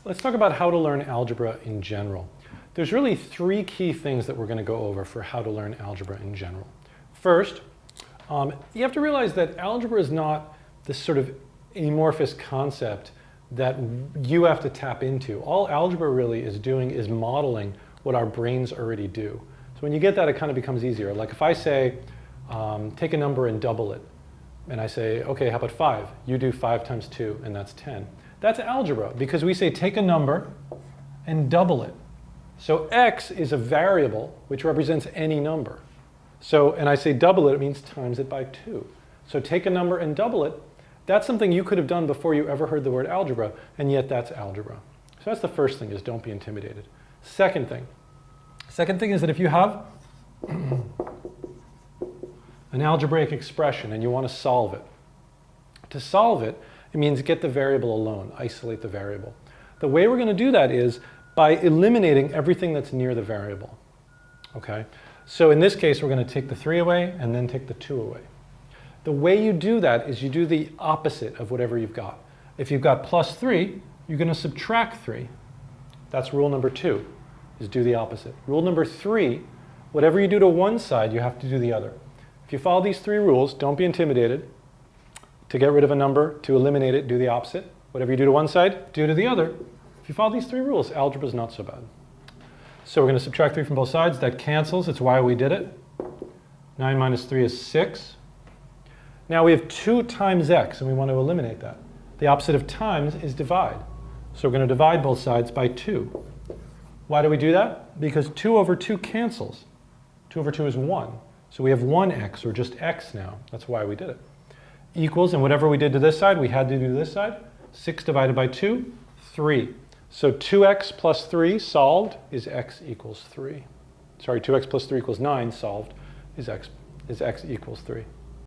Let's talk about how to learn algebra in general. There's really three key things that we're going to go over for how to learn algebra in general. First, you have to realize that algebra is not this sort of amorphous concept that you have to tap into. All algebra really is doing is modeling what our brains already do. So when you get that, it kind of becomes easier. Like if I say, take a number and double it, and I say, okay, how about 5? You do 5 times 2, and that's 10. That's algebra, because we say take a number and double it. So x is a variable which represents any number. So, and I say double it means times it by 2. So take a number and double it. That's something you could have done before you ever heard the word algebra, and yet that's algebra. So that's the first thing, is don't be intimidated. Second thing is that if you have an algebraic expression and you want to solve it, to solve it, it means get the variable alone, isolate the variable. The way we're going to do that is by eliminating everything that's near the variable. Okay? So in this case, we're going to take the 3 away and then take the 2 away. The way you do that is you do the opposite of whatever you've got. If you've got plus 3, you're going to subtract 3. That's rule number 2, is do the opposite. Rule number 3, whatever you do to one side, you have to do the other. If you follow these 3 rules, don't be intimidated. To get rid of a number, to eliminate it, do the opposite. Whatever you do to one side, do to the other. If you follow these 3 rules, algebra is not so bad. So we're going to subtract 3 from both sides. That cancels. It's why we did it. 9 minus 3 is 6. Now we have 2 times x, and we want to eliminate that. The opposite of times is divide. So we're going to divide both sides by 2. Why do we do that? Because 2 over 2 cancels. 2 over 2 is 1. So we have 1x, or just x now. That's why we did it. Equals, and whatever we did to this side, we had to do to this side. 6 divided by 2, 3. So 2x plus 3 solved is x equals 3. Sorry, 2x plus 3 equals 9 solved is x equals 3.